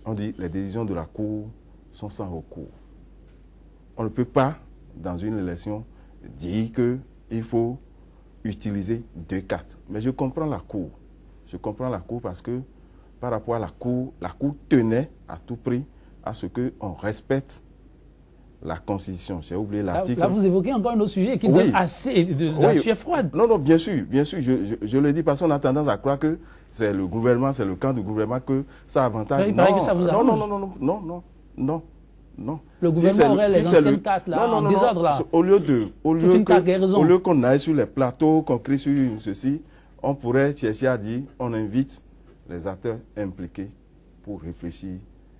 on dit les décisions de la Cour sont sans recours. On ne peut pas, dans une élection, dire qu'il faut utiliser 2 cartes. Mais je comprends la Cour. Je comprends la Cour parce que par rapport à la Cour tenait à tout prix à ce qu'on respecte la Constitution. J'ai oublié l'article. Là, vous évoquez encore un autre sujet qui donne assez de la sueur froide. Non, bien sûr, je le dis parce qu'on a tendance à croire que c'est le gouvernement, c'est le camp du gouvernement que ça avantage. Il paraît que ça vous arrange. Non. Le gouvernement aurait les anciennes cartes là, en désordre là. Au lieu qu'on aille sur les plateaux, qu'on crie sur ceci, on pourrait chercher à dire, on invite les acteurs impliqués pour réfléchir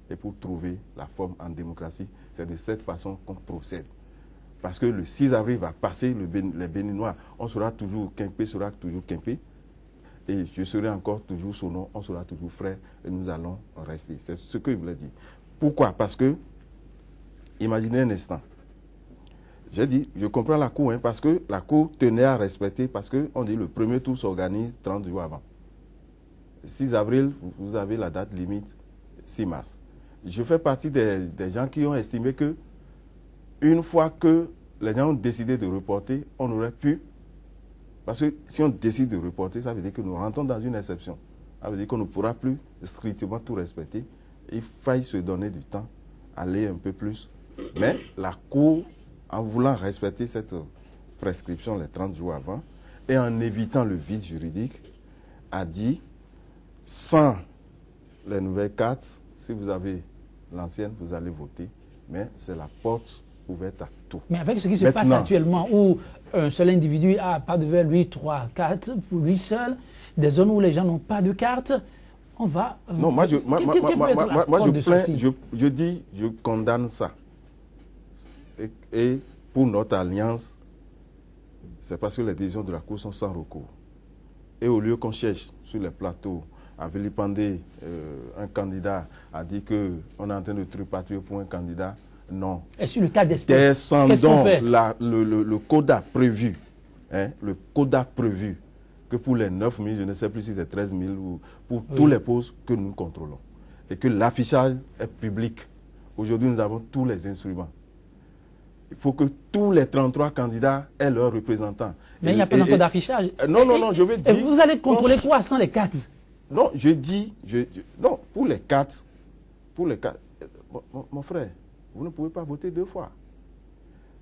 et pour trouver la forme en démocratie. C'est de cette façon qu'on procède. Parce que le 6 avril va passer, les Béninois, on sera toujours Kempé, sera toujours Kempé. Et je serai encore toujours son nom, on sera toujours frère et nous allons rester. C'est ce que je voulais dire. Pourquoi? Parce que, imaginez un instant. J'ai dit, je comprends la Cour, parce que la Cour tenait à respecter, parce qu'on dit le premier tour s'organise 30 jours avant. 6 avril, vous avez la date limite 6 mars. Je fais partie des gens qui ont estimé que une fois que les gens ont décidé de reporter, on aurait pu, parce que si on décide de reporter, ça veut dire que nous rentrons dans une exception. Ça veut dire qu'on ne pourra plus strictement tout respecter. Il faille se donner du temps, aller un peu plus. Mais la Cour, en voulant respecter cette prescription les 30 jours avant, et en évitant le vide juridique, a dit, sans les nouvelles cartes, si vous avez l'ancienne, vous allez voter, mais c'est la porte ouverte à tout. Mais avec ce qui se passe actuellement, où un seul individu a pas devant lui 3 cartes, pour lui seul, des zones où les gens n'ont pas de cartes, on va... Non, moi je dis, je condamne ça. Et pour notre alliance, c'est parce que les décisions de la Cour sont sans recours. Et au lieu qu'on cherche sur les plateaux à vilipender un candidat, à dire qu'on est en train de tripatouiller pour un candidat, non. Et sur le cas d'espèce, descendons le quota prévu, le quota prévu, que pour les 9 000, je ne sais plus si c'est 13 000, ou pour tous les postes que nous contrôlons. Et que l'affichage est public. Aujourd'hui, nous avons tous les instruments. Il faut que tous les 33 candidats aient leurs représentants. Mais il n'y a pas encore d'affichage. Non, je veux dire... Et vous allez contrôler quoi sans les cartes? Non, je dis... non, pour les cartes, mon frère, vous ne pouvez pas voter 2 fois.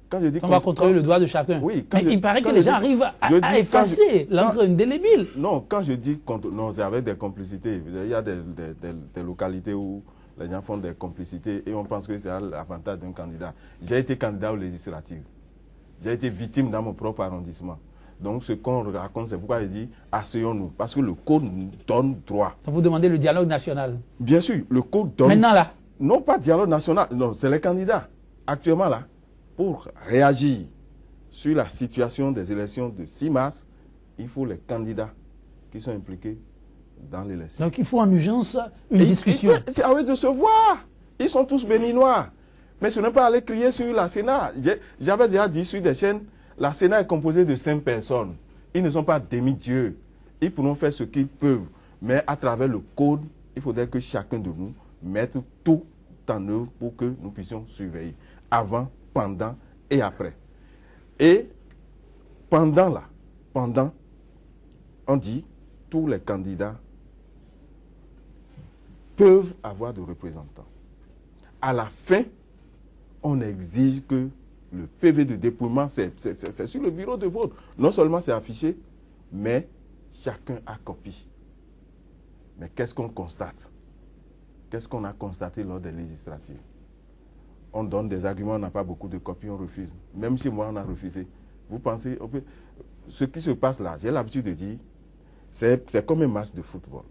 Quand je dis on va contrôler le droit de chacun. Oui, mais il paraît que les gens arrivent à effacer l'empreinte indélébile. Non, quand je dis... Non, c'est avec des complicités. Il y a des localités où les gens font des complicités et on pense que c'est l'avantage d'un candidat. J'ai été candidat aux législatives. J'ai été victime dans mon propre arrondissement. Donc ce qu'on raconte, c'est pourquoi je dis asseyons-nous. Parce que le code nous donne droit. Donc vous demandez le dialogue national? Bien sûr, le code donne... Maintenant là? Non, pas dialogue national. Non, c'est les candidats. Actuellement là, pour réagir sur la situation des élections de 6 mars, il faut les candidats qui sont impliqués dans l'élection. Donc il faut en urgence une discussion. C'est à eux de se voir. Ils sont tous béninois. Mais ce n'est pas aller crier sur la Sénat. J'avais déjà dit sur des chaînes, la Sénat est composée de 5 personnes. Ils ne sont pas demi-dieux. Ils pourront faire ce qu'ils peuvent. Mais à travers le code, il faudrait que chacun de nous mette tout en œuvre pour que nous puissions surveiller. Avant, pendant et après. Et pendant, on dit, tous les candidats peuvent avoir de représentants. À la fin, on exige que le PV de dépouillement, c'est sur le bureau de vote. Non seulement c'est affiché, mais chacun a copie. Mais qu'est-ce qu'on constate? Qu'est-ce qu'on a constaté lors des législatives? On donne des arguments, on n'a pas beaucoup de copies, on refuse. Même chez moi, on a refusé. Vous pensez, ce qui se passe là, j'ai l'habitude de dire, c'est comme un match de football.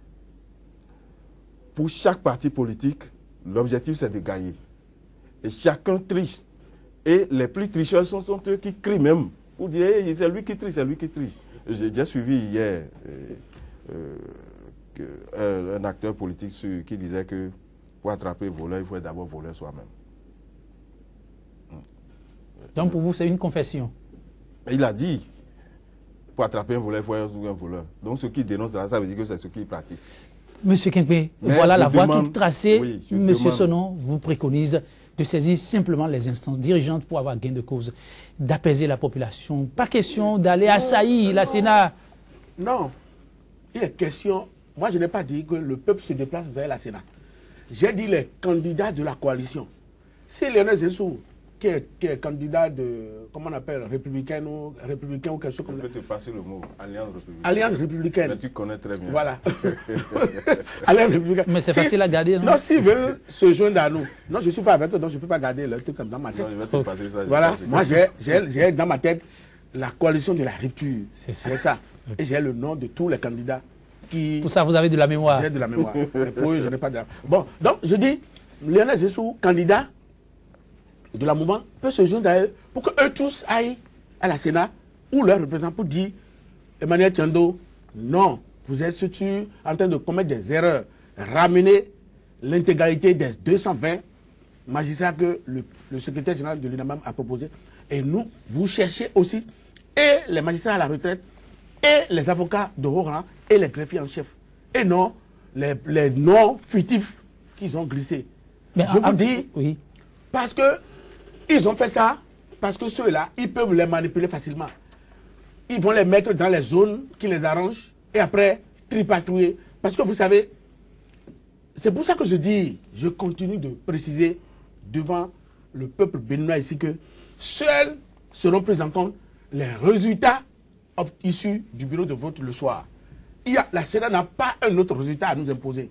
Pour chaque parti politique, l'objectif c'est de gagner. Et chacun triche. Et les plus tricheurs sont eux qui crient même. Pour dire, hey, c'est lui qui triche, c'est lui qui triche. J'ai suivi hier un acteur politique qui disait que pour attraper le voleur, il faut d'abord voler soi-même. Donc pour vous, c'est une confession? Il a dit, pour attraper un voleur, il faut être un voleur. Donc ce qui dénonce là, ça veut dire que c'est ce qu'il pratique. Monsieur Kempe, voilà la voie toute tracée. Oui, Monsieur Sono vous préconise de saisir simplement les instances dirigeantes pour avoir gain de cause, d'apaiser la population. Pas question d'aller assaillir la Sénat. Non, il est question, moi je n'ai pas dit que le peuple se déplace vers la Sénat. J'ai dit les candidats de la coalition. Si Lionel Zessou, qui est candidat de, comment on appelle, républicain ou quelque chose comme ça. Je peux te passer le mot, Alliance républicaine. Alliance républicaine. Mais tu connais très bien. Voilà. Alliance républicaine. Mais c'est facile à garder, non? Non, s'ils veulent se joindre à nous. Non, je ne suis pas avec eux, donc je ne peux pas garder le truc comme dans ma tête. Non, je vais te passer ça. Voilà, moi j'ai dans ma tête la coalition de la rupture. C'est ça. Et j'ai le nom de tous les candidats qui... Pour ça, vous avez de la mémoire. J'ai de la mémoire. Mais pour eux, je n'ai pas de la... Bon, donc je dis, Lionel Zessou, candidat de la mouvement, peut se joindre à eux pour qu'eux tous aillent à la Sénat ou leurs représentants pour dire, Emmanuel Tiendo, non, vous êtes surtout en train de commettre des erreurs. Ramener l'intégralité des 220 magistrats que le secrétaire général de l'UNAMAM a proposé. Et nous, vous cherchez aussi et les magistrats à la retraite, et les avocats de haut rang, et les greffiers en chef. Et non, les noms fictifs qu'ils ont glissés. Mais je vous dis, oui. Parce que ils ont fait ça, parce que ceux-là, ils peuvent les manipuler facilement. Ils vont les mettre dans les zones qui les arrangent, et après, tripatouiller. Parce que vous savez, c'est pour ça que je dis, je continue de préciser devant le peuple béninois ici que seuls seront pris en compte les résultats issus du bureau de vote le soir. La Sénat n'a pas un autre résultat à nous imposer.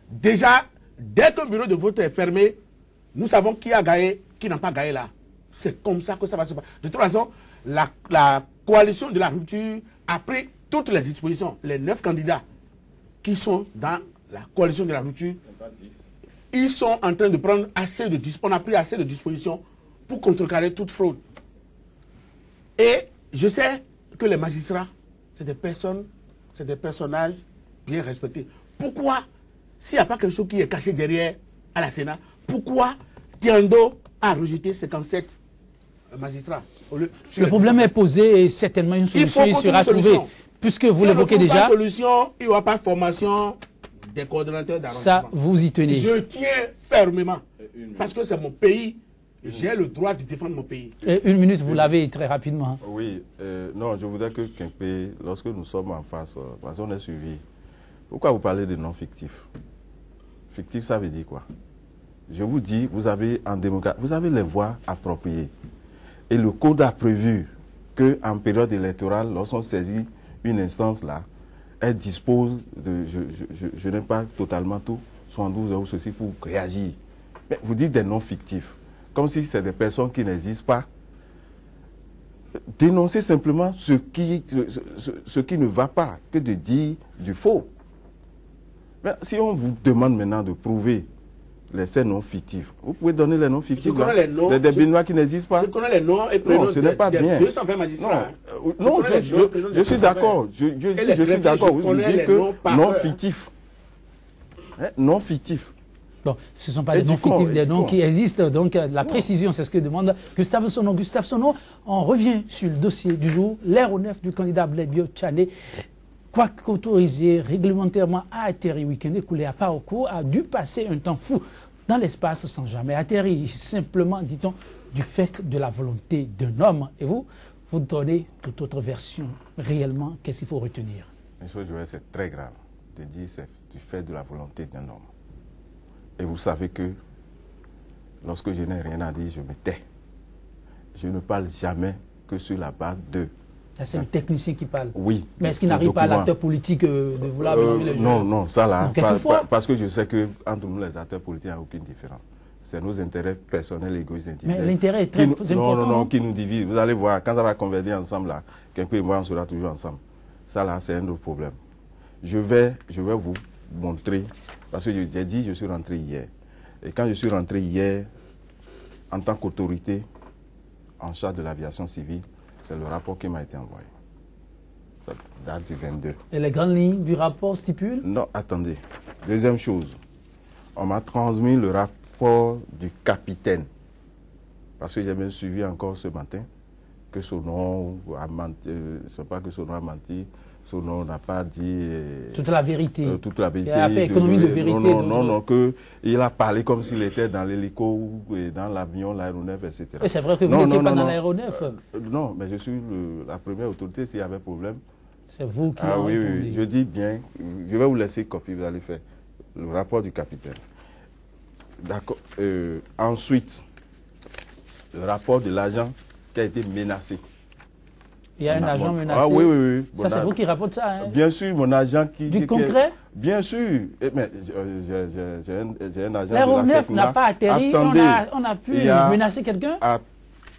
Déjà, dès que le bureau de vote est fermé, nous savons qui a gagné, qui n'a pas gagné là. C'est comme ça que ça va se passer. De toute façon, la coalition de la rupture a pris toutes les dispositions. Les 9 candidats qui sont dans la coalition de la rupture, ils sont en train de prendre assez de dispositions. On a pris assez de dispositions pour contrecarrer toute fraude. Et je sais que les magistrats, c'est des personnes, c'est des personnages bien respectés. Pourquoi, s'il n'y a pas quelque chose qui est caché derrière à la Sénat, pourquoi Tiendo a rejeté 57 magistrats? Le problème est posé et certainement une solution sera trouvée. Puisque vous l'évoquez déjà. S'il n'y a pas de solution, il n'y aura pas de formation des coordonnateurs d'arrondissement. Ça, vous y tenez. Je tiens fermement. Parce que c'est mon pays. J'ai le droit de défendre mon pays. Et une minute, vous l'avez très rapidement. Oui, non, je voudrais que Kempe, lorsque nous sommes en face, parce qu'on est suivi, pourquoi vous parlez de non fictif? Fictif, ça veut dire quoi? Je vous dis, vous avez en démocratie, vous avez les voix appropriées. Et le code a prévu qu'en période électorale, lorsqu'on saisit une instance là, elle dispose de, je n'aime pas totalement tout, 72 heures ou ceci pour réagir. Mais vous dites des non fictifs, comme si c'est des personnes qui n'existent pas. Dénoncez simplement ce qui ne va pas, que de dire du faux. Mais si on vous demande maintenant de prouver ces noms fictifs, vous pouvez donner les noms fictifs. Je connais les noms. Des Béninois qui n'existent pas. Je connais les noms et prénoms. Non, ce n'est pas bien. 220 magistrats. Non, je suis d'accord. Je suis d'accord. Vous dites que non fictifs. Non fictifs. Bon, ce ne sont pas des noms fictifs, des noms qui existent. Donc, la précision, c'est ce que demande Gustave Sono. Gustave Sono, on revient sur le dossier du jour. L'aéronef du candidat Blaise Biotchané, quoique autorisé réglementairement à atterrir week-end écoulé à Parakou, a dû passer un temps fou dans l'espace sans jamais atterrir. Simplement, dit-on, du fait de la volonté d'un homme. Et vous donnez toute autre version. Réellement, qu'est-ce qu'il faut retenir? C'est très grave de dire c'est du fait de la volonté d'un homme. Et vous savez que lorsque je n'ai rien à dire, je me tais. Je ne parle jamais que sur la base de... C'est le technicien qui parle. Oui. Mais est-ce qu'il n'arrive pas à l'acteur politique de vouloir nommer les gens? Non, ça là, parce que je sais qu'entre nous, les acteurs politiques, il n'y a aucune différence. C'est nos intérêts personnels, égoïstes, individuels. Mais l'intérêt est très important. Non, qui nous divise. Vous allez voir, quand ça va converger ensemble, là, quelqu'un et moi, on sera toujours ensemble. Ça là, c'est un autre problème. Je vais vous montrer, parce que j'ai dit, je suis rentré hier. Et quand je suis rentré hier, en tant qu'autorité en charge de l'aviation civile, c'est le rapport qui m'a été envoyé. Ça date du 22. Et les grandes lignes du rapport stipulent? Non, attendez. Deuxième chose, on m'a transmis le rapport du capitaine. Parce que j'ai bien suivi encore ce matin que son nom a menti, c'est pas que son nom a menti, Sono n'a pas dit... toute la vérité. Toute la vérité. Il a fait économie de vérité. Non, qu'il a parlé comme s'il était dans l'hélico, dans l'avion, l'aéronef, etc. Et c'est vrai que vous n'étiez pas dans l'aéronef. Non, mais je suis la première autorité s'il y avait problème. C'est vous qui Ah oui, oui, je dis bien. Je vais vous laisser copie, vous allez faire le rapport du capitaine. D'accord. Ensuite, le rapport de l'agent qui a été menacé. Il y a un agent menacé. Ah oui, oui, oui. Ça, c'est vous qui rapporte ça, hein? Bien sûr, mon agent qui... Du concret? Bien sûr. Mais j'ai un agent L'aéronef n'a pas atterri. Attendez, on a pu menacer quelqu'un?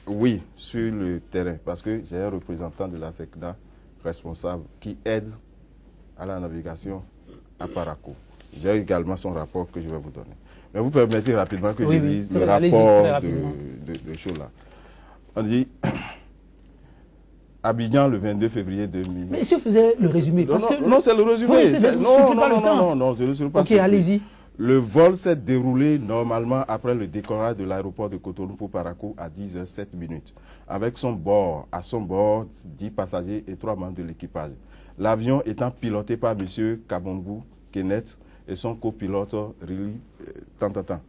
Oui, sur le terrain. Parce que j'ai un représentant de la SECNA responsable qui aide à la navigation à Parakou. J'ai également son rapport que je vais vous donner. Mais vous permettez rapidement que je lise le rapport de Chola. On dit... Abidjan le 22 février 2000. Mais si vous faisiez le résumé. Non, c'est le résumé. Non, je ne suis pas. Ok, allez-y. Le vol s'est déroulé normalement après le décollage de l'aéroport de Cotonou pour Parakou à 10h07 avec à son bord 10 passagers et 3 membres de l'équipage. L'avion étant piloté par M. Kabongu Kenneth et son copilote Rili Tantantan.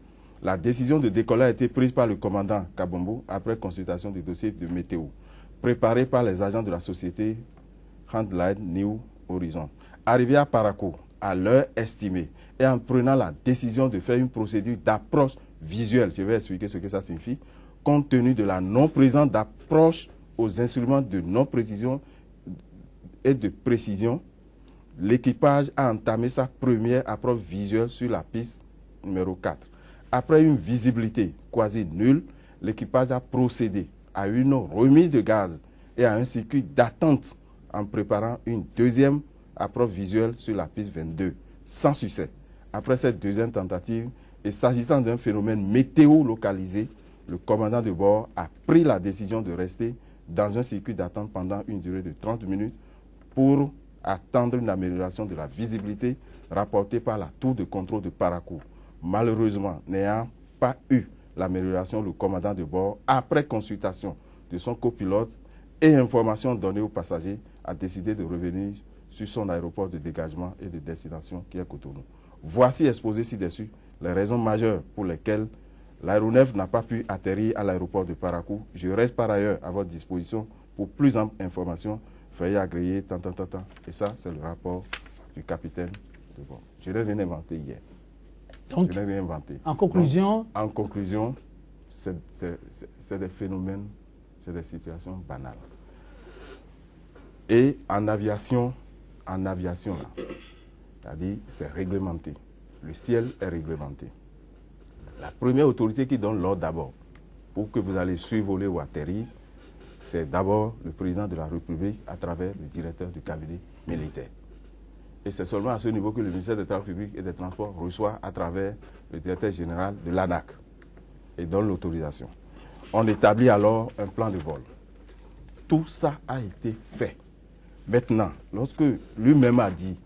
La décision de décoller a été prise par le commandant Kabongu après consultation des dossiers de météo, préparé par les agents de la société Handline New Horizon. Arrivé à Parakou, à l'heure estimée, et en prenant la décision de faire une procédure d'approche visuelle, je vais expliquer ce que ça signifie, compte tenu de la non-présence d'approche aux instruments de non-précision et de précision, l'équipage a entamé sa première approche visuelle sur la piste numéro 4. Après une visibilité quasi nulle, l'équipage a procédé à une remise de gaz et à un circuit d'attente en préparant une deuxième approche visuelle sur la piste 22, sans succès. Après cette deuxième tentative, et s'agissant d'un phénomène météo localisé, le commandant de bord a pris la décision de rester dans un circuit d'attente pendant une durée de 30 minutes pour attendre une amélioration de la visibilité rapportée par la tour de contrôle de Parakou. Malheureusement, n'ayant pas eu l'amélioration, le commandant de bord, après consultation de son copilote et information donnée aux passagers, a décidé de revenir sur son aéroport de dégagement et de destination qui est Cotonou. Voici exposées ci-dessus les raisons majeures pour lesquelles l'aéronef n'a pas pu atterrir à l'aéroport de Parakou. Je reste par ailleurs à votre disposition pour plus d'informations. Veuillez agréer, tant. Et ça, c'est le rapport du capitaine de bord. Je n'ai rien inventé hier. Donc, je n'ai rien inventé. En conclusion, c'est des phénomènes, c'est des situations banales. Et en aviation, c'est-à-dire c'est réglementé. Le ciel est réglementé. La première autorité qui donne l'ordre d'abord pour que vous allez survoler ou atterrir, c'est d'abord le président de la République à travers le directeur du cabinet militaire. Et c'est seulement à ce niveau que le ministère des Travaux publics et des Transports reçoit à travers le directeur général de l'ANAC et donne l'autorisation. On établit alors un plan de vol. Tout ça a été fait. Maintenant, lorsque lui-même a dit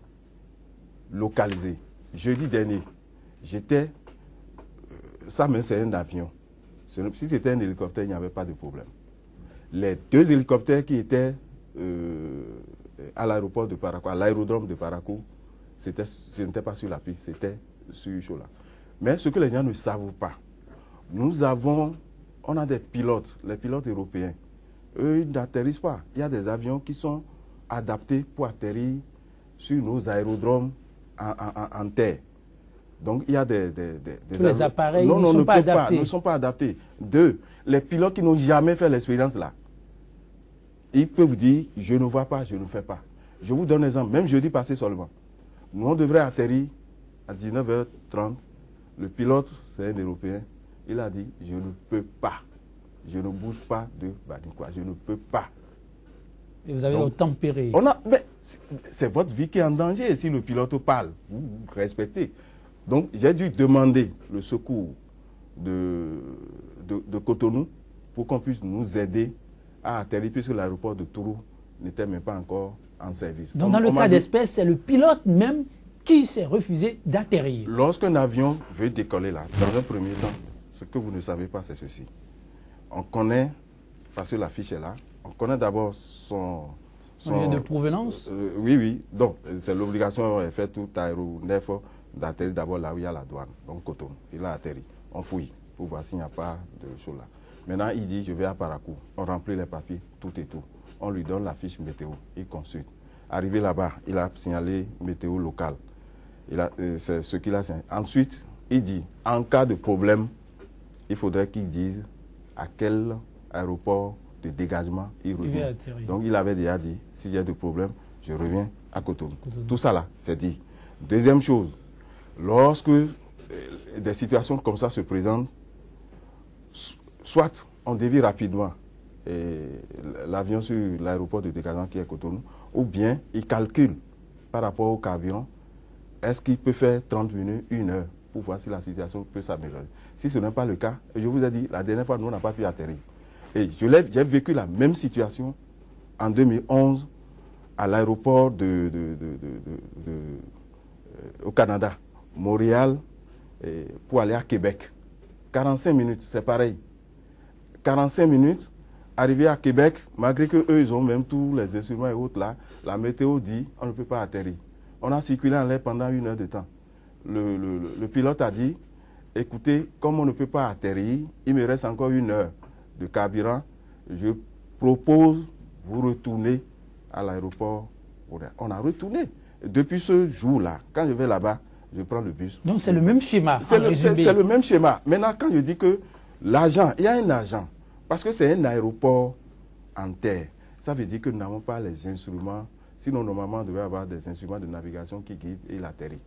localiser, jeudi dernier, j'étais... ça même c'est un avion. Si c'était un hélicoptère, il n'y avait pas de problème. Les 2 hélicoptères qui étaient à l'aéroport de Parakou, à l'aérodrome de Parakou, ce n'était pas sur la piste, c'était sur Chola. Mais ce que les gens ne savent pas, on a des pilotes, les pilotes européens. Eux, ils n'atterrissent pas. Il y a des avions qui sont adaptés pour atterrir sur nos aérodromes en terre. Donc, il y a des les appareils ne sont pas adaptés. Ne sont pas adaptés. 2, les pilotes qui n'ont jamais fait l'expérience là, ils peuvent vous dire, je ne vois pas, je ne fais pas. Je vous donne un exemple, même jeudi passé seulement. Nous, on devrait atterrir à 19h30. Le pilote, c'est un Européen, il a dit, je ne peux pas. Je ne bouge pas de Badikwa, je ne peux pas. Et vous avez tempéré. C'est votre vie qui est en danger. Si le pilote parle, vous respectez. Donc, j'ai dû demander le secours de Cotonou pour qu'on puisse nous aider à atterrir, puisque l'aéroport de Tourou n'était même pas encore en service. Donc, dans le cas d'espèce, c'est le pilote même qui s'est refusé d'atterrir. Lorsqu'un avion veut décoller là, dans un premier temps, ce que vous ne savez pas, c'est ceci. On connaît, parce que la fiche est là, on connaît d'abord son Au lieu de provenance? Oui, oui. Donc, c'est l'obligation est faite tout aéronef d'atterrir d'abord là où il y a la douane. Donc, Cotonou. Il a atterri. On fouille pour voir s'il n'y a pas de choses là. Maintenant, il dit, je vais à Parakou. On remplit les papiers, tout et tout. On lui donne la fiche météo. Il consulte. Arrivé là-bas, il a signalé météo local. C'est ce qu'il a signalé. Ensuite, il dit, en cas de problème, il faudrait qu'il dise à quel aéroport de dégagement il revient. Donc, il avait déjà dit, si j'ai des problèmes, je reviens à Cotonou. Tout ça là, c'est dit. Deuxième chose, lorsque des situations comme ça se présentent, soit on dévie rapidement l'avion sur l'aéroport de dégagement qui est Cotonou, ou bien il calcule par rapport au carburant, est-ce qu'il peut faire 30 minutes, 1 heure, pour voir si la situation peut s'améliorer. Si ce n'est pas le cas, je vous ai dit, la dernière fois, nous, on n'a pas pu atterrir. Et j'ai vécu la même situation en 2011 à l'aéroport au Canada, Montréal, pour aller à Québec. 45 minutes, c'est pareil. 45 minutes, arrivé à Québec, malgré qu'eux, ils ont même tous les instruments et autres là, la météo dit, on ne peut pas atterrir. On a circulé en l'air pendant 1 heure de temps. Le pilote a dit, écoutez, comme on ne peut pas atterrir, il me reste encore 1 heure de carburant, je propose vous retourner à l'aéroport. On a retourné. Depuis ce jour-là, quand je vais là-bas, je prends le bus. Donc c'est le même schéma. C'est le même schéma. Maintenant, quand je dis que l'agent, il y a un agent, parce que c'est un aéroport en terre, ça veut dire que nous n'avons pas les instruments. Sinon, normalement, on devait avoir des instruments de navigation qui guident et il atterrit.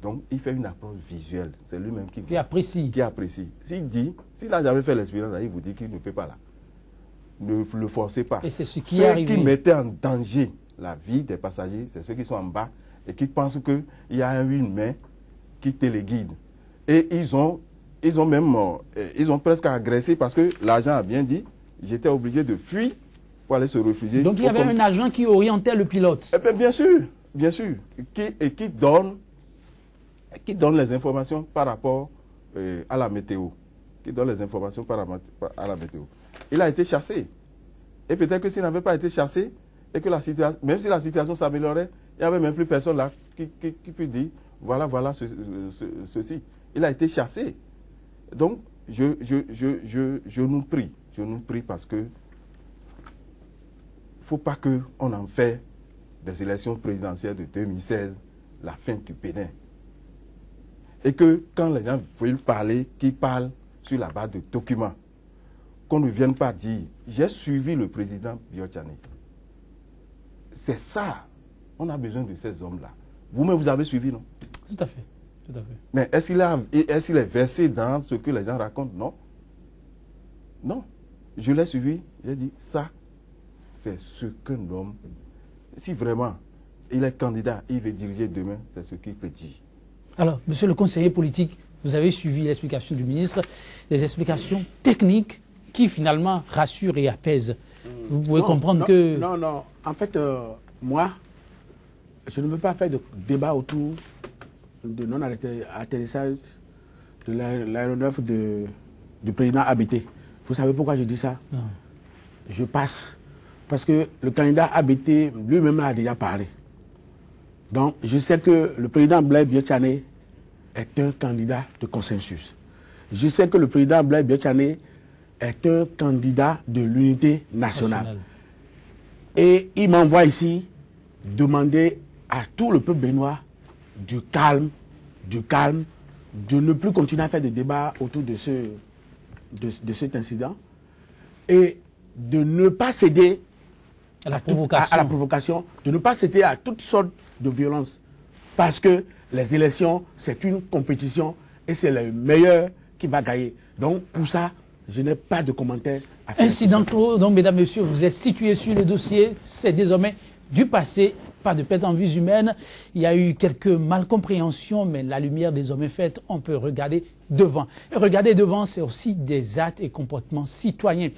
Donc, il fait une approche visuelle. C'est lui-même qui apprécie. S'il n'a jamais fait l'expérience, il vous dit qu'il ne peut pas là. Ne le forcez pas. Et c'est ce qui est arrivé. Ceux qui mettaient en danger la vie des passagers, c'est ceux qui sont en bas et qui pensent qu'il y a une main qui téléguide. Et ils ont presque agressé parce que l'agent a bien dit, j'étais obligé de fuir pour aller se réfugier. Donc il y avait un agent qui orientait le pilote. Eh bien, bien sûr, qui donne les informations par rapport à la météo. Qui donne les informations à la météo. Il a été chassé. Et peut-être que s'il n'avait pas été chassé, et que la situation, même si la situation s'améliorait, il n'y avait même plus personne là qui peut dire, voilà ceci. Il a été chassé. Donc, je nous prie parce que il ne faut pas qu'on en fait des élections présidentielles de 2016 la fin du Bénin. Et que quand les gens veulent parler, qu'ils parlent sur la base de documents. Qu'on ne vienne pas dire, j'ai suivi le président Biotchane. C'est ça. On a besoin de ces hommes-là. Vous-même, vous avez suivi, non? Tout à fait. Tout à fait. Mais est-ce qu'il est versé dans ce que les gens racontent? Non. Non. Je l'ai suivi, j'ai dit, ça, c'est ce qu'un homme, si vraiment il est candidat, il veut diriger demain, c'est ce qu'il peut dire. Alors, monsieur le conseiller politique, vous avez suivi l'explication du ministre, des explications techniques qui finalement rassurent et apaisent. Vous pouvez comprendre que... Non. En fait, moi, je ne veux pas faire de débat autour de non-atterrissage de l'aéronef du président ABT. Vous savez pourquoi je dis ça? Non. Je passe. Parce que le candidat ABT lui-même a déjà parlé. Donc, je sais que le président Blaise Biotchane est un candidat de consensus. Je sais que le président Blaise Biotchane est un candidat de l'unité nationale. Et il m'envoie ici demander à tout le peuple béninois du calme, de ne plus continuer à faire des débats autour de cet incident et de ne pas céder à la provocation, de ne pas céder à toutes sortes de violences. Parce que les élections, c'est une compétition et c'est le meilleur qui va gagner. Donc, pour ça, je n'ai pas de commentaires à faire. Incident clos, donc, mesdames, messieurs, vous êtes situés sur le dossier. C'est désormais du passé. Pas de perte en vies humaines. Il y a eu quelques malcompréhensions, mais la lumière désormais faite, on peut regarder devant. Et regarder devant, c'est aussi des actes et comportements citoyens.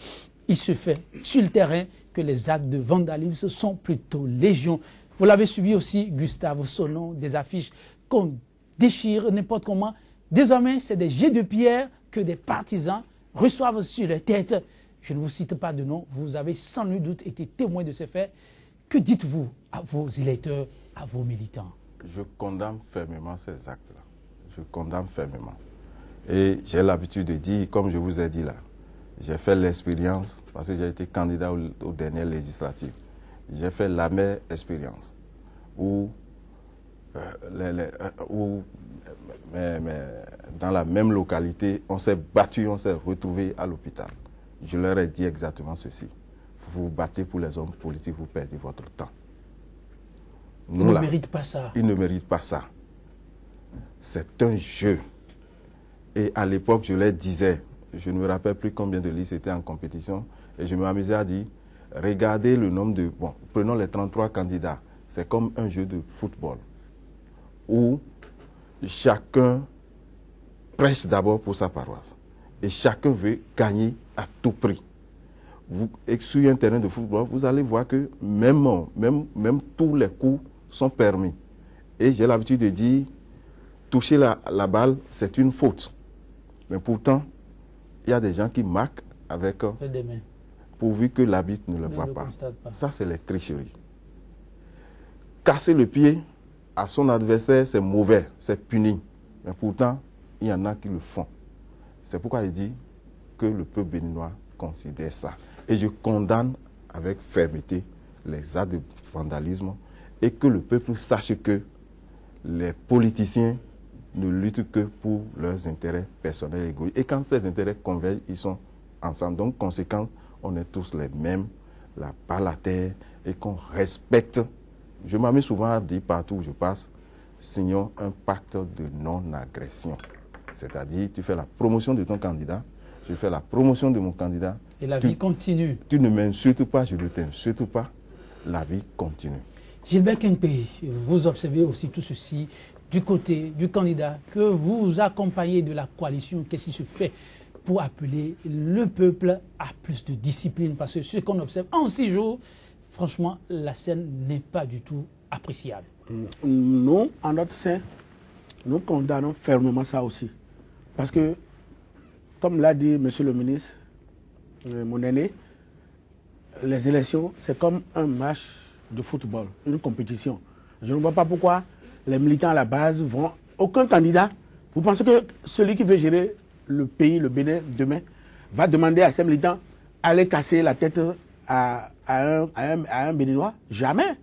Il se fait sur le terrain que les actes de vandalisme sont plutôt légion. Vous l'avez suivi aussi, Gustave Sonneau, des affiches qu'on déchire n'importe comment. Désormais, c'est des jets de pierre que des partisans reçoivent sur leur tête. Je ne vous cite pas de nom, vous avez sans nul doute été témoin de ces faits. Que dites-vous à vos électeurs, à vos militants? Je condamne fermement ces actes-là. Je condamne fermement. Et j'ai l'habitude de dire, comme je vous ai dit là, j'ai fait l'expérience, parce que j'ai été candidat aux dernières législatives. J'ai fait la même expérience, où, dans la même localité, on s'est battu, on s'est retrouvé à l'hôpital. Je leur ai dit exactement ceci. Vous vous battez pour les hommes politiques, vous perdez votre temps. Ils ne méritent pas ça. Ils ne méritent pas ça. C'est un jeu. Et à l'époque, je leur disais, je ne me rappelle plus combien de listes étaient en compétition, et je m'amusais à dire, regardez le nombre de... Bon, prenons les 33 candidats. C'est comme un jeu de football, où chacun prêche d'abord pour sa paroisse. Et chacun veut gagner à tout prix. Et sur un terrain de football, vous allez voir que même tous les coups sont permis. Et j'ai l'habitude de dire, toucher la balle, c'est une faute. Mais pourtant, il y a des gens qui marquent avec des mains, pourvu que l'arbitre ne le voit pas. Ça, c'est les tricheries. Casser le pied à son adversaire, c'est mauvais, c'est puni. Mais pourtant, il y en a qui le font. C'est pourquoi il dit que le peuple béninois considère ça. Et je condamne avec fermeté les actes de vandalisme et que le peuple sache que les politiciens ne luttent que pour leurs intérêts personnels et égoïstes. Et quand ces intérêts convergent, ils sont ensemble. Donc, conséquence, on est tous les mêmes, la balle à terre, et qu'on respecte. Je m'amuse souvent à dire partout où je passe, signons un pacte de non-agression. C'est-à-dire, tu fais la promotion de ton candidat, je fais la promotion de mon candidat. Et la vie continue. Tu ne m'insultes pas, je ne t'insulte pas, la vie continue. Gilbert Kingpe, vous observez aussi tout ceci du côté du candidat que vous accompagnez de la coalition. Qu'est-ce qui se fait pour appeler le peuple à plus de discipline? Parce que ce qu'on observe en 6 jours, franchement, la scène n'est pas du tout appréciable. Nous, en notre sein, nous condamnons fermement ça aussi. Parce que, comme l'a dit M. le ministre, mon aîné, les élections, c'est comme un match de football, une compétition. Je ne vois pas pourquoi les militants à la base vont... Aucun candidat, vous pensez que celui qui veut gérer le pays, le Bénin, demain, va demander à ses militants d'aller casser la tête à un Béninois? Jamais.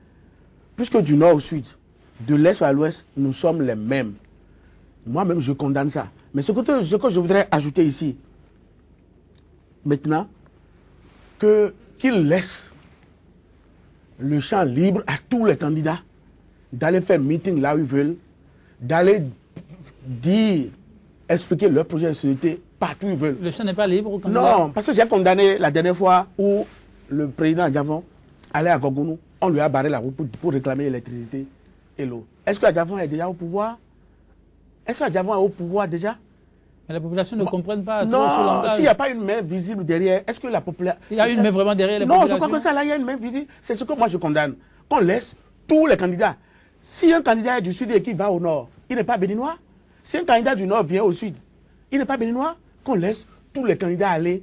Puisque du nord au sud, de l'est à l'ouest, nous sommes les mêmes. Moi-même, je condamne ça. Mais ce que je voudrais ajouter ici, maintenant, qu'ils laissent le champ libre à tous les candidats d'aller faire meeting là où ils veulent, d'aller dire, expliquer leur projet de société partout où ils veulent. Le champ n'est pas libre au candidat? Non, parce que j'ai condamné la dernière fois où le président Adjavon allait à Gogounou, on lui a barré la route pour réclamer l'électricité et l'eau. Est-ce que Adjavon est déjà au pouvoir? Est-ce que Adjavon est au pouvoir déjà? Mais la population ne comprenne pas. Non, s'il n'y a pas une main visible derrière, est-ce que la population... Il y a une main vraiment derrière les populations? Non, je crois que ça, là, il y a une main visible. C'est ce que moi je condamne. Qu'on laisse tous les candidats. Si un candidat est du sud et qui va au nord, il n'est pas béninois. Si un candidat du nord vient au sud, il n'est pas béninois. Qu'on laisse tous les candidats aller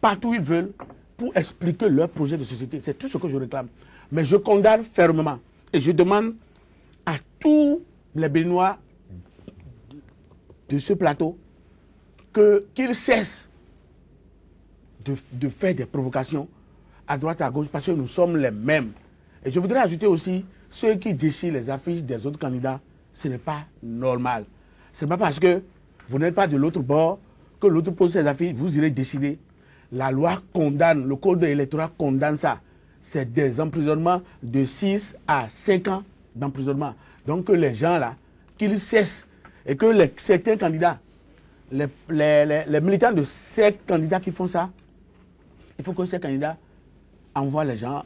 partout où ils veulent pour expliquer leur projet de société. C'est tout ce que je réclame. Mais je condamne fermement. Et je demande à tous les Béninois de ce plateau qu'ils cessent de faire des provocations à droite et à gauche parce que nous sommes les mêmes. Et je voudrais ajouter aussi, ceux qui déchirent les affiches des autres candidats, ce n'est pas normal. Ce n'est pas parce que vous n'êtes pas de l'autre bord que l'autre pose ses affiches, vous irez décider. La loi condamne, le code électoral condamne ça. C'est des emprisonnements de 6 à 5 ans d'emprisonnement. Donc que les gens là, qu'ils cessent et que certains candidats, les militants de ces candidats qui font ça, il faut que ces candidats envoient les gens,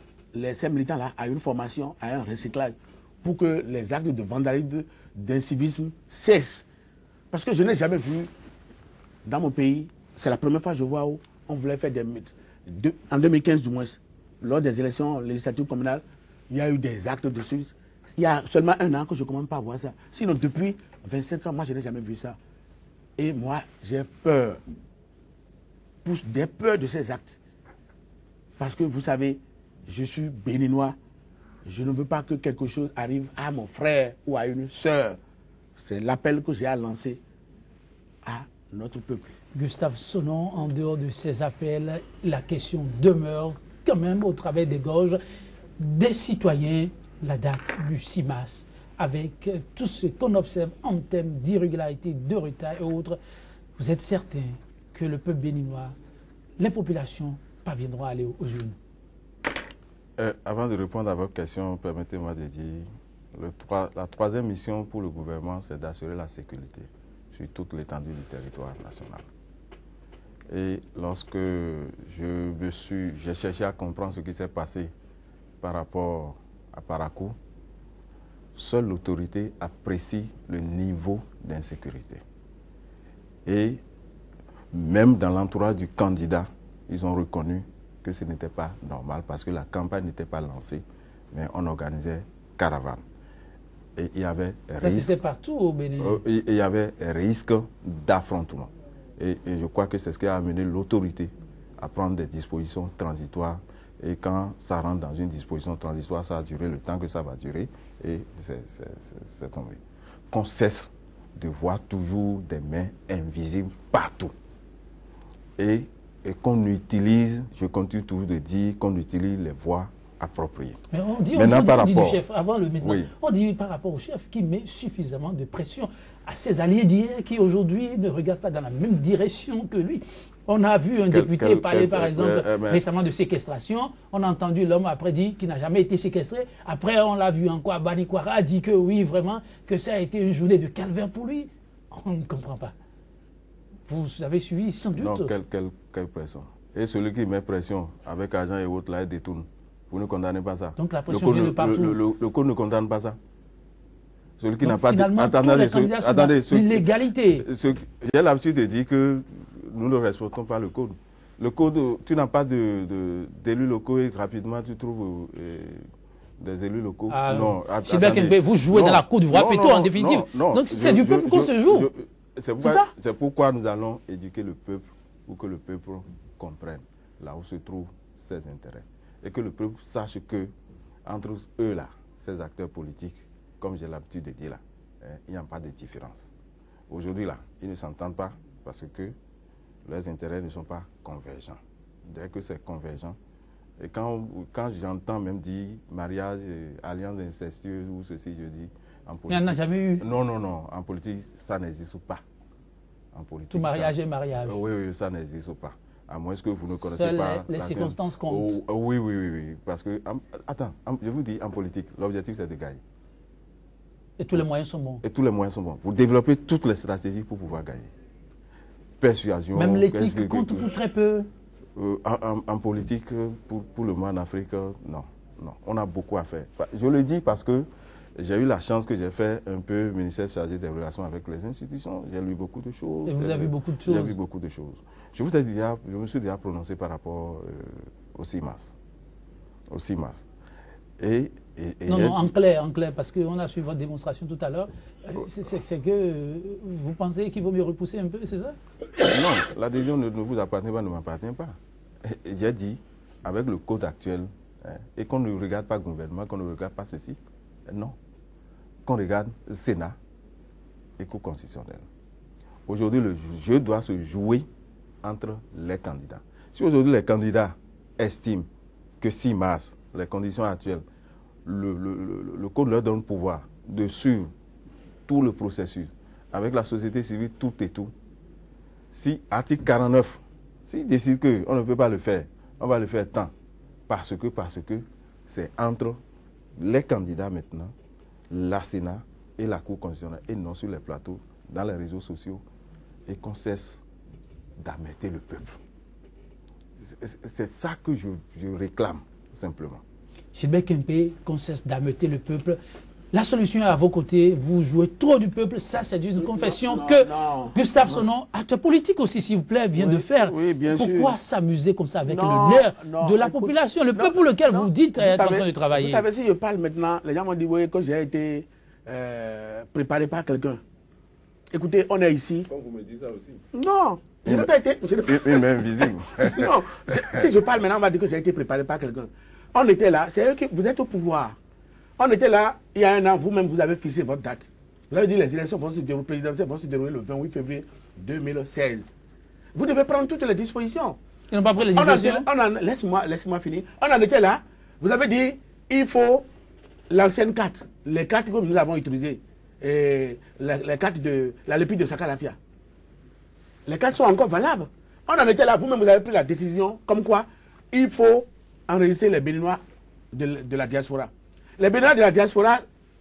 ces militants-là, à une formation, à un recyclage, pour que les actes de vandalisme, d'incivisme cessent. Parce que je n'ai jamais vu dans mon pays, c'est la première fois que je vois où on voulait faire en 2015 du moins, lors des élections législatives communales, il y a eu des actes de suicide. Il y a seulement 1 an que je ne commence pas à voir ça. Sinon, depuis 25 ans, moi, je n'ai jamais vu ça. Et moi, j'ai peur. Des peurs de ces actes. Parce que vous savez, je suis béninois je ne veux pas que quelque chose arrive à mon frère ou à une sœur. C'est l'appel que j'ai à lancer à notre peuple. Gustave Sonnon, en dehors de ces appels, la question demeure quand même au travers des gorges des citoyens, la date du 6 mars, avec tout ce qu'on observe en termes d'irrégularité, de retard et autres. Vous êtes certain que le peuple béninois, les populations parviendront à aller aux urnes? Avant de répondre à votre question, permettez-moi de dire la troisième mission pour le gouvernement, c'est d'assurer la sécurité sur toute l'étendue du territoire national. Et lorsque j'ai cherché à comprendre ce qui s'est passé par rapport à Parakou, seule l'autorité apprécie le niveau d'insécurité. Et même dans l'entourage du candidat, ils ont reconnu que ce n'était pas normal parce que la campagne n'était pas lancée, mais on organisait caravane. Et il y avait risque. C'est partout au Bénin. Il y avait risque d'affrontement. Et je crois que c'est ce qui a amené l'autorité à prendre des dispositions transitoires. Et quand ça rentre dans une disposition transitoire, ça a duré le temps que ça va durer et c'est tombé. Qu'on cesse de voir toujours des mains invisibles partout. Et qu'on utilise, je continue toujours de dire, qu'on utilise les voies appropriées. Mais on dit, du chef, avant le maintenant, oui. On dit par rapport au chef qui met suffisamment de pression à ses alliés d'hier qui aujourd'hui ne regardent pas dans la même direction que lui. On a vu un député parler par exemple récemment de séquestration. On a entendu l'homme après dire qu'il n'a jamais été séquestré. Après on l'a vu encore, Bani Kwara a dit que oui vraiment, que ça a été une journée de calvaire pour lui. On ne comprend pas. Vous avez suivi sans doute. Non, quelle pression. Et celui qui met pression avec argent et autres là, il détourne. Vous ne condamnez pas ça. Donc la pression vient de partout. Le code ne condamne pas ça. Celui qui n'a pas attendez, l'illégalité. J'ai l'habitude de dire que nous ne respectons pas le code. Le code, tu n'as pas d'élus locaux et rapidement tu trouves des élus locaux. Non, attendez. Vous jouez dans la cour du roi plutôt en définitive. Donc c'est du peuple qu'on se joue. C'est pourquoi nous allons éduquer le peuple pour que le peuple comprenne là où se trouvent ses intérêts. Et que le peuple sache que entre eux là, ces acteurs politiques, comme j'ai l'habitude de dire là, il n'y a pas de différence. Aujourd'hui là, ils ne s'entendent pas parce que leurs intérêts ne sont pas convergents. Dès que c'est convergent, et quand j'entends même dire mariage, alliance incestueuse ou ceci, je dis en politique. Il n'y en a jamais eu. Non, en politique, ça n'existe pas. En politique, tout mariage est mariage. Oui, ça n'existe pas. À moins que vous ne connaissez pas. Les circonstances comptent. Oui. Parce que, attends, je vous dis, en politique, l'objectif c'est de gagner. Et tous les moyens sont bons. Et tous les moyens sont bons. Vous développez toutes les stratégies pour pouvoir gagner. Persuasion. Même l'éthique compte pour très peu. En politique, pour le moment en Afrique, non. On a beaucoup à faire. Je le dis parce que j'ai eu la chance que j'ai fait un peu ministère chargé des relations avec les institutions. J'ai lu beaucoup de choses. Et vous avez vu beaucoup de choses. J'ai vu beaucoup de choses. Je me suis déjà prononcé par rapport au 6 mars. Au 6 mars. Non, en clair, parce qu'on a suivi votre démonstration tout à l'heure. C'est que vous pensez qu'il vaut mieux repousser un peu, c'est ça? Non, l'adhésion ne vous appartient pas, ne m'appartient pas. J'ai dit, avec le code actuel, et qu'on ne regarde pas le gouvernement, qu'on ne regarde pas ceci, non. Qu'on regarde le Sénat et Cour constitutionnelle. Aujourd'hui, le jeu doit se jouer entre les candidats. Si aujourd'hui les candidats estiment que 6 mars, les conditions actuelles, le code leur donne le pouvoir de suivre tout le processus avec la société civile, tout et tout. Si article 49, s'ils décident qu'on ne peut pas le faire, on va le faire tant. Parce que c'est entre les candidats maintenant, la Sénat et la Cour constitutionnelle, et non sur les plateaux, dans les réseaux sociaux, et qu'on cesse d'ameuter le peuple. C'est ça que je réclame, simplement. Gilbert Kempé, qu'on cesse d'ameuter le peuple. La solution est à vos côtés, vous jouez trop du peuple, ça c'est une confession Gustave Sonnon, acteur politique aussi s'il vous plaît, vient de faire. Oui, bien sûr. Pourquoi s'amuser comme ça avec le nerf de la population, le peuple pour lequel vous dites être en train de travailler? Vous savez, si je parle maintenant, les gens m'ont dit oui, que j'ai été préparé par quelqu'un. Écoutez, on est ici. Comme vous me dites ça aussi. Non, je n'ai pas été... Une main invisible. Non, si je parle maintenant, on va dire que j'ai été préparé par quelqu'un. On était là, c'est eux qui... Vous êtes au pouvoir. On était là, il y a un an, vous-même, vous avez fixé votre date. Vous avez dit les élections présidentielles vont se dérouler le 28 février 2016. Vous devez prendre toutes les dispositions. Ils n'ont pas pris les dispositions. Laisse-moi finir. On en était là. Vous avez dit, il faut l'ancienne carte. Les cartes que nous avons utilisées. Les cartes de la lépide de Sakalafia. Les cartes sont encore valables. On en était là. Vous-même, vous avez pris la décision comme quoi il faut enregistrer les Béninois de la diaspora. Les Béninois de la diaspora,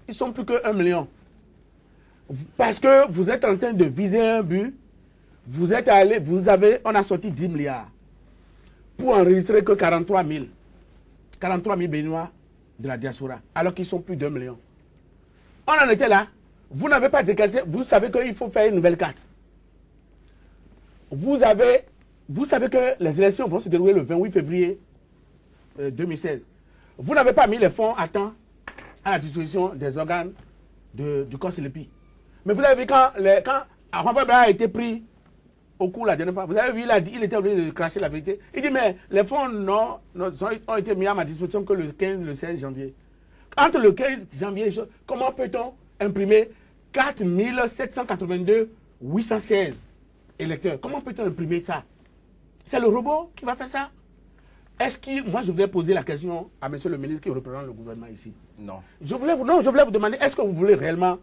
ils sont plus que 1 million. Parce que vous êtes en train de viser un but. Vous êtes allé, on a sorti 10 milliards pour enregistrer que 43 000 Béninois de la diaspora, alors qu'ils sont plus d'1 million. On en était là. Vous n'avez pas décaissé. Vous savez qu'il faut faire une nouvelle carte. Vous savez que les élections vont se dérouler le 28 février 2016. Vous n'avez pas mis les fonds à temps à la disposition des organes du COSLEPI. Mais vous avez vu quand Arambabla a été pris au cours la dernière fois, vous avez vu, il était obligé de cracher la vérité. Il dit, mais les fonds ont été mis à ma disposition que le 15 et le 16 janvier. Entre le 15 janvier, comment peut-on imprimer 4 782 816 électeurs? Comment peut-on imprimer ça? C'est le robot qui va faire ça? Est-ce que, moi je voulais poser la question à monsieur le ministre qui représente le gouvernement ici. Non. Je voulais vous demander, est-ce que vous voulez réellement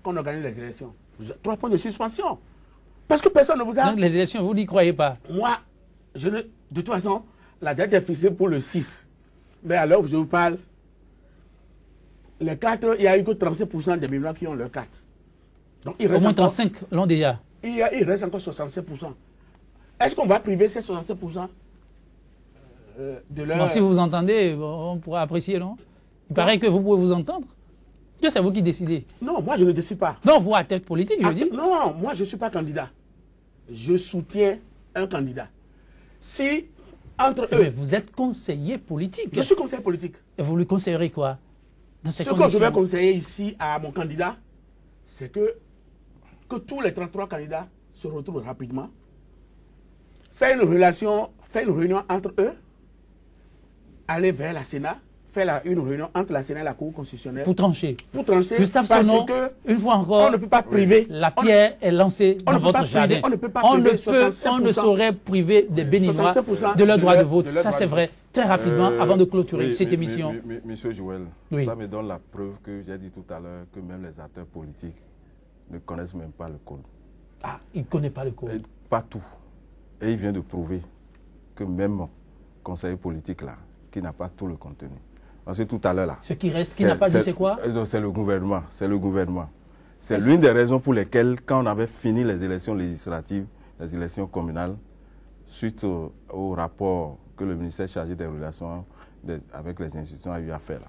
qu'on organise les élections? 3 points de suspension. Parce que personne ne vous a... Donc les élections, vous n'y croyez pas? Moi, de toute façon, la date est fixée pour le 6. Mais alors, je vous parle, les 4, il n'y a eu que 37% des Béninois qui ont leur carte. Donc, il reste au moins 35 l'ont déjà. Il reste encore 67%. Est-ce qu'on va priver ces 67% de leur... Bon, si vous vous entendez, on pourra apprécier, non? Il paraît que vous pouvez vous entendre. Que c'est vous qui décidez? Non, moi je ne décide pas. Non, vous à tête politique, je dis. Non, moi je ne suis pas candidat. Je soutiens un candidat. Si, entre eux... Mais vous êtes conseiller politique. Je suis conseiller politique. Et vous lui conseillerez quoi dans ces Ce que je vais conseiller ici à mon candidat, c'est que tous les 33 candidats se retrouvent rapidement, faire une réunion entre eux, aller vers la Sénat, faire une réunion entre la Sénat et la Cour constitutionnelle. Pour trancher. Pour trancher. Gustave Sonneau, une fois encore, on ne peut pas priver. La pierre est lancée dans votre jardin. On ne peut pas priver. On ne saurait priver des Béninois de leur droit de vote. Ça, c'est vrai. Très rapidement, avant de clôturer cette émission. Monsieur Joël, ça me donne la preuve que j'ai dit tout à l'heure que même les acteurs politiques ne connaissent même pas le code. Ah, ils ne connaissent pas le code. Et pas tout. Et il vient de prouver que même conseiller politique là, qui n'a pas tout le contenu. Parce que tout à l'heure là... Ce qui reste, qui n'a pas dit c'est quoi? C'est le gouvernement. C'est le gouvernement. C'est l'une des raisons pour lesquelles, quand on avait fini les élections législatives, les élections communales, suite au rapport que le ministère chargé des relations avec les institutions a eu à faire là.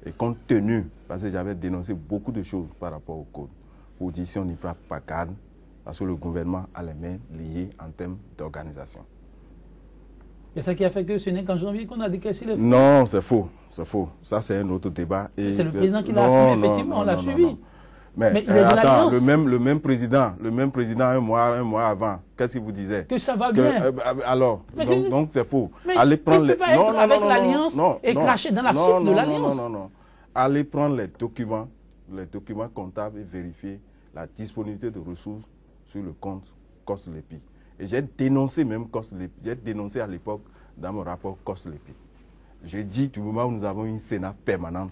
Et compte tenu, parce que j'avais dénoncé beaucoup de choses par rapport au code, pour dire si on n'y prend pas garde, parce que le gouvernement a les mains liées en termes d'organisation. C'est ça qui a fait que ce n'est qu'en janvier qu'on a décaissé les fonds. Non, c'est faux. C'est faux. Ça, c'est un autre débat. C'est le président qui l'a affirmé, effectivement, on l'a suivi. Mais il est attends, le même président, un mois avant, qu'est-ce qu'il vous disait? Que ça va bien. Alors, donc c'est faux. Allez prendre les... Non, avec l'Alliance et cracher dans la soupe de l'Alliance. Non. Allez prendre les documents comptables et vérifier la disponibilité de ressources sur le compte COSLEPI. Et j'ai dénoncé même COSLEPI. J'ai dénoncé à l'époque dans mon rapport COSLEPI. Je dis du moment où nous avons une Sénat permanente.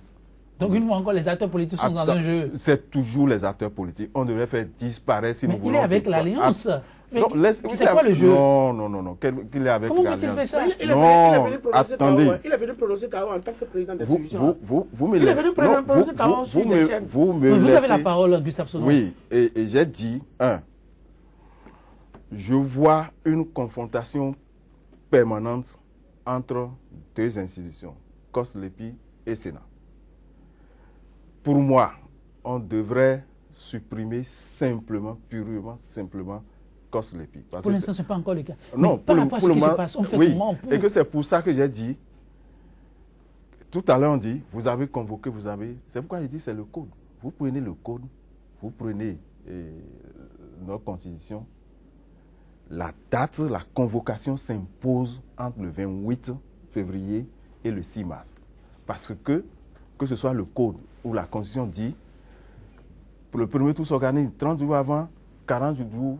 Donc une fois encore, les acteurs politiques sont dans un jeu. C'est toujours les acteurs politiques. On devrait faire disparaître si nous voulons. Il est avec l'Alliance. C'est quoi le jeu? Non. Qu'il est avec l'Alliance. Comment tu fais ça? Attendez. Il est venu prononcer KO en tant que président d'institution. Vous me laissez. Il est venu prononcer KO sur les chaînes. Vous avez la parole, Gustave Sonneau. Oui, et j'ai dit, je vois une confrontation permanente entre deux institutions, COSLEPI et Sénat. Pour moi, on devrait supprimer purement simplement COSLEPI. Pour l'instant, ce n'est pas encore le cas. Non, par rapport à ce qui se passe, on fait comment pour... Et que c'est pour ça que j'ai dit, tout à l'heure on dit, vous avez convoqué, c'est pourquoi j'ai dit c'est le code. Vous prenez le code, vous prenez notre constitution, la date, la convocation s'impose entre le 28 février et le 6 mars. Parce que que ce soit le code ou la constitution dit, pour le premier tour s'organise 30 jours avant, 40 jours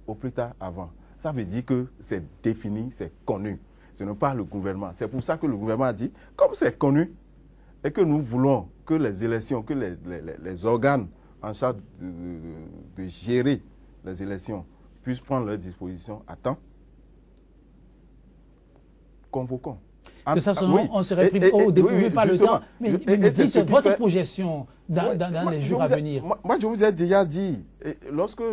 au plus tard avant. Ça veut dire que c'est défini, c'est connu. Ce n'est pas le gouvernement. C'est pour ça que le gouvernement a dit, comme c'est connu, et que nous voulons que les élections, que les organes en charge de gérer les élections puissent prendre leurs dispositions à temps, convoquons. De ça, on serait pris au dépourvu par le temps. Mais dites votre projection dans les jours à venir. Moi, je vous ai déjà dit, lorsque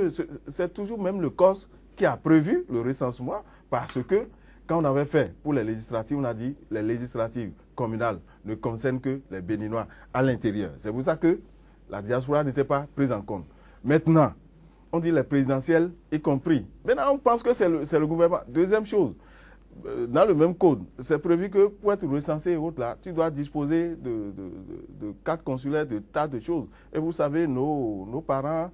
c'est toujours même le COS qui a prévu le recensement, parce que quand on avait fait pour les législatives, on a dit les législatives communales ne concernent que les Béninois à l'intérieur. C'est pour ça que la diaspora n'était pas prise en compte. Maintenant, on dit les présidentielles y compris. Maintenant, on pense que c'est le gouvernement. Deuxième chose, dans le même code, c'est prévu que pour être recensé et autres là, tu dois disposer de cartes consulaires, de tas de choses. Et vous savez, nos parents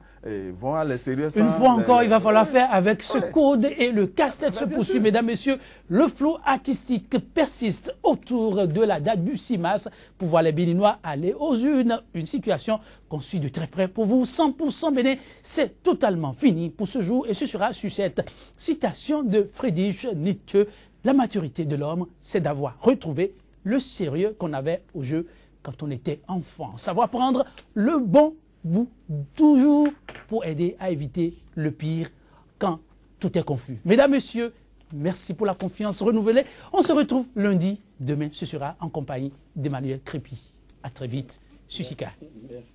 vont à l'extérieur. Une fois encore, il va falloir faire avec ce code et le casse-tête se poursuit. Mesdames, Messieurs, le flou artistique persiste autour de la date du 6 mars pour voir les Béninois aller aux urnes. Une situation qu'on suit de très près pour vous. 100% Bénin, c'est totalement fini pour ce jour et ce sera sur cette citation de Friedrich Nietzsche. La maturité de l'homme, c'est d'avoir retrouvé le sérieux qu'on avait au jeu quand on était enfant. Savoir prendre le bon bout, toujours pour aider à éviter le pire quand tout est confus. Mesdames, Messieurs, merci pour la confiance renouvelée. On se retrouve lundi. Demain, ce sera en compagnie d'Emmanuel Crépy. À très vite. Susika. Merci.